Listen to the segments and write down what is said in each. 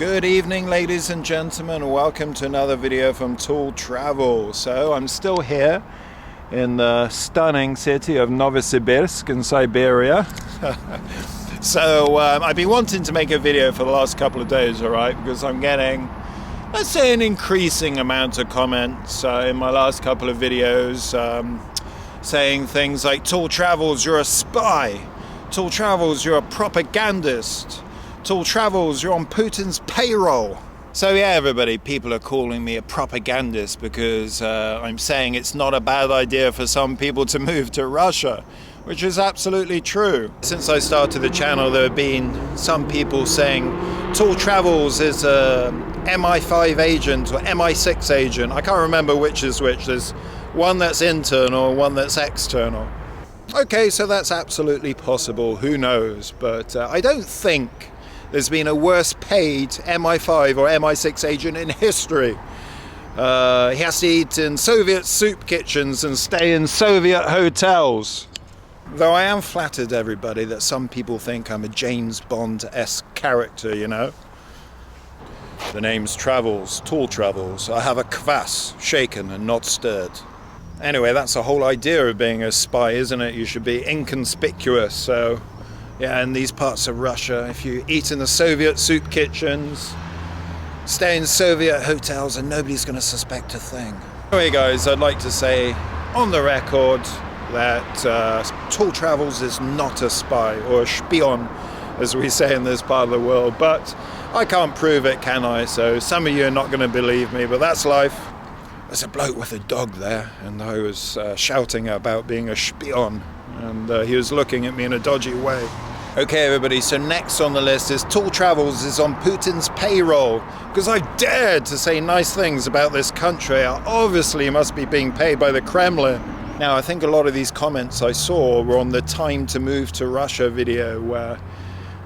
Good evening, ladies and gentlemen. Welcome to another video from Tall Travel. So I'm still here in the stunning city of Novosibirsk in Siberia. So I've been wanting to make a video for the last couple of days, alright, because I'm getting, let's say, an increasing amount of comments in my last couple of videos saying things like, Tall Travels, you're a spy. Tall Travels, you're a propagandist. Tall Travels, you're on Putin's payroll. So yeah, everybody, people are calling me a propagandist because I'm saying it's not a bad idea for some people to move to Russia, which is absolutely true. Since I started the channel, there have been some people saying Tall Travels is a MI5 agent or MI6 agent. I can't remember which is which. There's one that's internal, one that's external. Okay, so that's absolutely possible. Who knows? But I don't think there's been a worse paid MI5 or MI6 agent in history. He has to eat in Soviet soup kitchens and stay in Soviet hotels. Though I am flattered, everybody, that some people think I'm a James Bond-esque character, you know. The name's Travels, Tall Travels. I have a kvass, shaken and not stirred. Anyway, that's the whole idea of being a spy, isn't it? You should be inconspicuous, so... yeah, in these parts of Russia, if you eat in the Soviet soup kitchens, stay in Soviet hotels, and nobody's going to suspect a thing. Anyway, guys, I'd like to say on the record that Tall Travels is not a spy, or a spion, as we say in this part of the world. But I can't prove it, can I? So some of you are not going to believe me, but that's life. There's a bloke with a dog there, and I was shouting about being a spion, and he was looking at me in a dodgy way. Okay, everybody, so next on the list is Tall Travels is on Putin's payroll. Because I've dared to say nice things about this country, I obviously must be being paid by the Kremlin. Now, I think a lot of these comments I saw were on the Time to Move to Russia video, where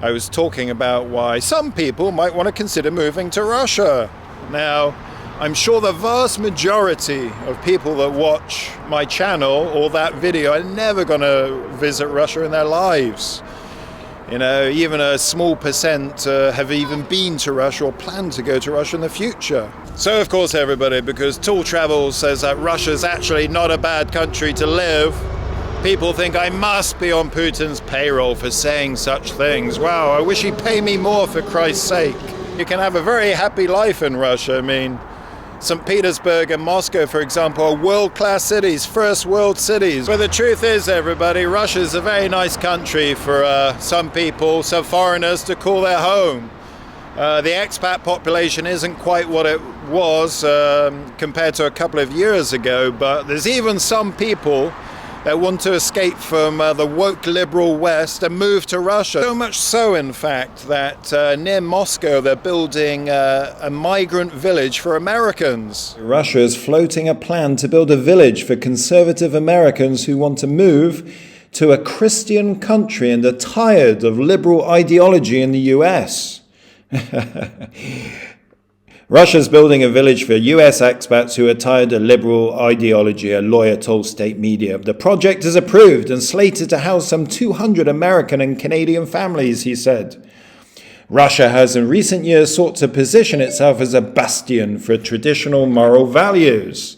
I was talking about why some people might want to consider moving to Russia. Now, I'm sure the vast majority of people that watch my channel or that video are never going to visit Russia in their lives. You know, even a small percent have even been to Russia or plan to go to Russia in the future. So, of course, everybody, because Tall Travel says that Russia's actually not a bad country to live, people think I must be on Putin's payroll for saying such things. Wow, I wish he'd pay me more, for Christ's sake. You can have a very happy life in Russia. I mean, St. Petersburg and Moscow, for example, are world-class cities, first world cities. But the truth is, everybody, Russia's a very nice country for some people, some foreigners, to call their home. The expat population isn't quite what it was compared to a couple of years ago, but there's even some people that want to escape from the woke liberal West and move to Russia. So much so, in fact, that near Moscow they're building a migrant village for Americans. Russia is floating a plan to build a village for conservative Americans who want to move to a Christian country and are tired of liberal ideology in the US. Russia's building a village for US expats who are tired of liberal ideology, a lawyer told state media. The project is approved and slated to house some 200 American and Canadian families, he said. Russia has in recent years sought to position itself as a bastion for traditional moral values.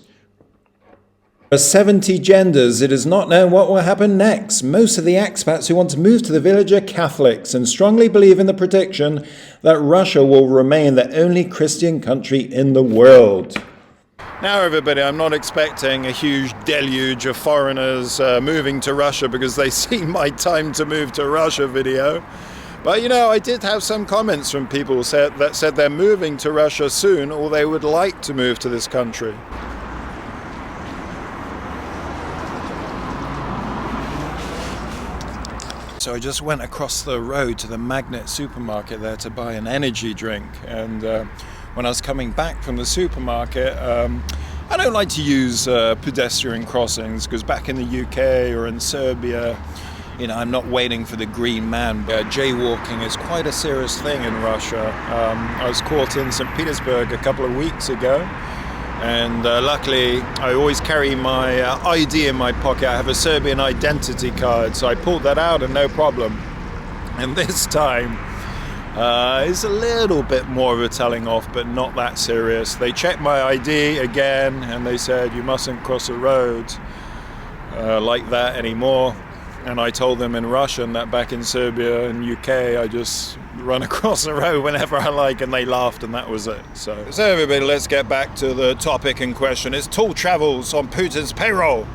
There are 70 genders. It is not known what will happen next. Most of the expats who want to move to the village are Catholics and strongly believe in the prediction that Russia will remain the only Christian country in the world. Now, everybody, I'm not expecting a huge deluge of foreigners moving to Russia because they see my Time to Move to Russia video. But, you know, I did have some comments from people that said they're moving to Russia soon, or they would like to move to this country. So I just went across the road to the Magnet supermarket there to buy an energy drink, and when I was coming back from the supermarket, I don't like to use pedestrian crossings because back in the UK or in Serbia, you know, I'm not waiting for the green man. Jaywalking is quite a serious thing in Russia. I was caught in St. Petersburg a couple of weeks ago, and luckily I always carry my ID in my pocket. I have a Serbian identity card, so I pulled that out and no problem. And this time It's a little bit more of a telling off, but not that serious. They checked my ID again and they said you mustn't cross a road like that anymore. And I told them in Russian that back in Serbia and UK I just run across the road whenever I like, and they laughed, and that was it. So everybody, let's get back to the topic in question. Is Tool Travels on Putin's payroll?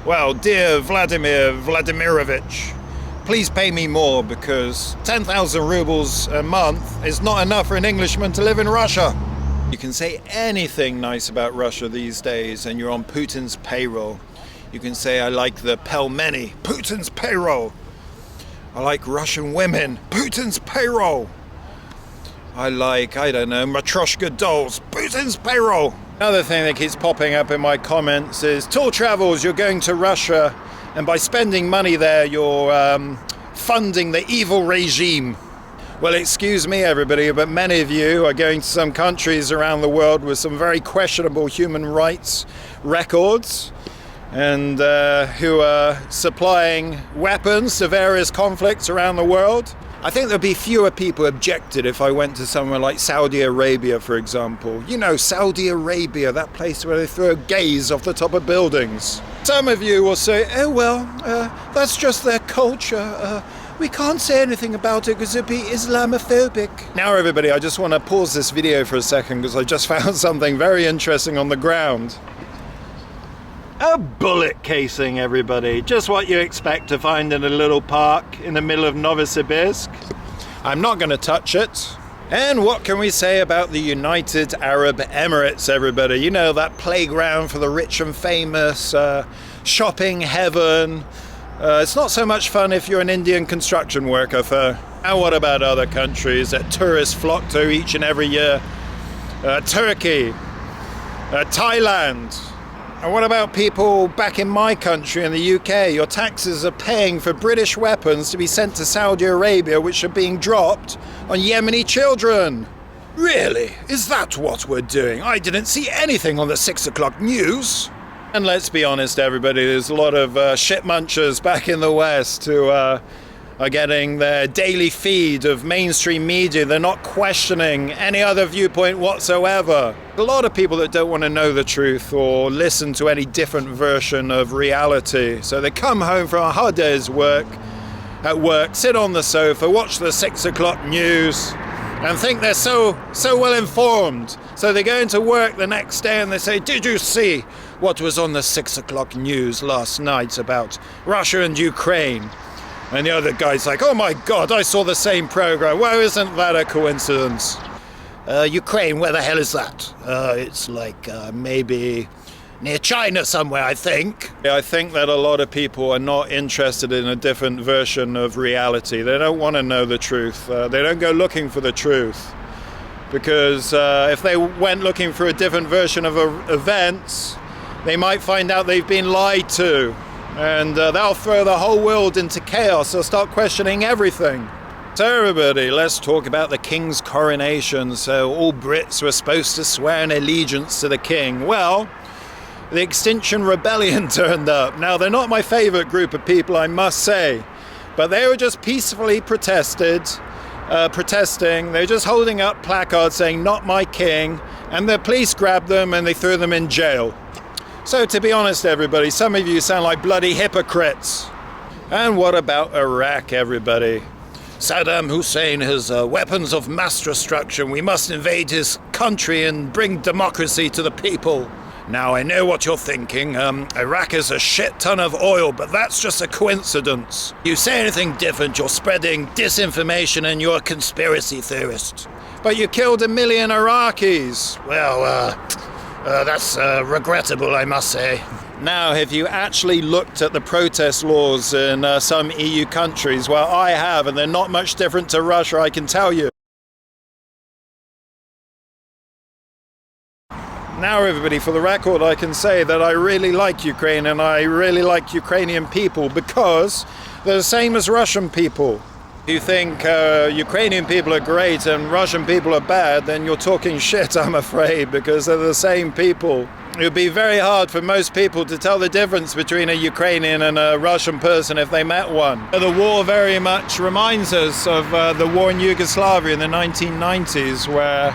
Well, dear Vladimir Vladimirovich, please pay me more, because 10,000 rubles a month is not enough for an Englishman to live in Russia. You can say anything nice about Russia these days and you're on Putin's payroll. You can say, I like the pelmeni, Putin's payroll. I like Russian women, Putin's payroll. I like, I don't know, Matryoshka dolls, Putin's payroll. Another thing that keeps popping up in my comments is, Tour Travels, you're going to Russia, and by spending money there, you're funding the evil regime. Well, excuse me, everybody, but many of you are going to some countries around the world with some very questionable human rights records, and who are supplying weapons to various conflicts around the world. I think there'd be fewer people objected if I went to somewhere like Saudi Arabia, for example. You know, Saudi Arabia, that place where they throw gays off the top of buildings. Some of you will say, oh well, that's just their culture. We can't say anything about it because it'd be Islamophobic. Now everybody, I just want to pause this video for a second because I just found something very interesting on the ground. A bullet casing, everybody. Just what you expect to find in a little park in the middle of Novosibirsk. I'm not going to touch it. And what can we say about the United Arab Emirates, everybody? You know, that playground for the rich and famous, shopping heaven. It's not so much fun if you're an Indian construction worker, though. And what about other countries that tourists flock to each and every year? Turkey, Thailand. And what about people back in my country, in the UK? Your taxes are paying for British weapons to be sent to Saudi Arabia, which are being dropped on Yemeni children. Really? Is that what we're doing? I didn't see anything on the 6 o'clock news. And let's be honest, everybody, there's a lot of shit munchers back in the West who are getting their daily feed of mainstream media. They're not questioning any other viewpoint whatsoever. A lot of people that don't want to know the truth or listen to any different version of reality. So they come home from a hard day's work, sit on the sofa, watch the 6 o'clock news, and think they're so well informed. So they go into work the next day and they say, did you see what was on the 6 o'clock news last night about Russia and Ukraine? And the other guy's like, oh my God, I saw the same program. Well, isn't that a coincidence? Ukraine, where the hell is that? It's like maybe near China somewhere, I think. I think that a lot of people are not interested in a different version of reality. They don't want to know the truth. They don't go looking for the truth. Because if they went looking for a different version of events, they might find out they've been lied to. And that'll throw the whole world into chaos. They'll start questioning everything. So everybody, let's talk about the king's coronation. So all Brits were supposed to swear an allegiance to the king. Well, the Extinction Rebellion turned up. Now, they're not my favorite group of people, I must say. But they were just peacefully protesting. They were just holding up placards saying, not my king. And the police grabbed them and they threw them in jail. So to be honest, everybody, some of you sound like bloody hypocrites. And what about Iraq, everybody? Saddam Hussein has weapons of mass destruction. We must invade his country and bring democracy to the people. Now, I know what you're thinking. Iraq is a shit ton of oil, but that's just a coincidence. You say anything different, you're spreading disinformation and you're a conspiracy theorist. But you killed 1 million Iraqis. Well, that's regrettable, I must say. Now, have you actually looked at the protest laws in some EU countries? Well, I have, and they're not much different to Russia, I can tell you. Now, everybody, for the record, I can say that I really like Ukraine and I really like Ukrainian people because they're the same as Russian people. If you think Ukrainian people are great and Russian people are bad, then you're talking shit, I'm afraid, because they're the same people. It would be very hard for most people to tell the difference between a Ukrainian and a Russian person if they met one. The war very much reminds us of the war in Yugoslavia in the 1990s, where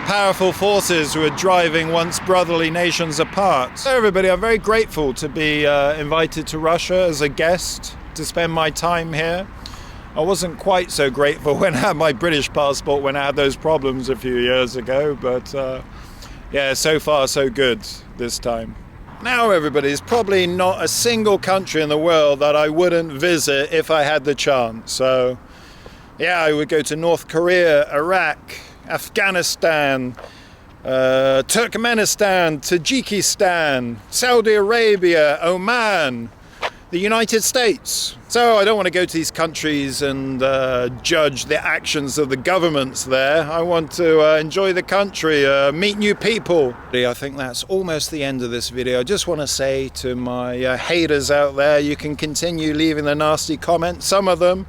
powerful forces were driving once brotherly nations apart. So everybody, I'm very grateful to be invited to Russia as a guest to spend my time here. I wasn't quite so grateful when I had my British passport when I had those problems a few years ago, but yeah, so far so good this time. Now everybody, there's probably not a single country in the world that I wouldn't visit if I had the chance. So yeah, I would go to North Korea, Iraq, Afghanistan, Turkmenistan, Tajikistan, Saudi Arabia, Oman, the United States. So I don't want to go to these countries and judge the actions of the governments there. I want to enjoy the country, meet new people. I think that's almost the end of this video. I just want to say to my haters out there, you can continue leaving the nasty comments. Some of them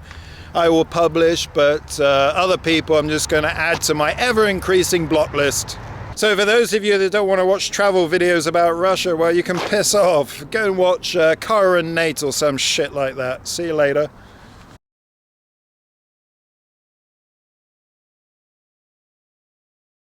I will publish, but other people I'm just going to add to my ever-increasing block list. So for those of you that don't want to watch travel videos about Russia, well, you can piss off. Go and watch Car and Nate or some shit like that. See you later.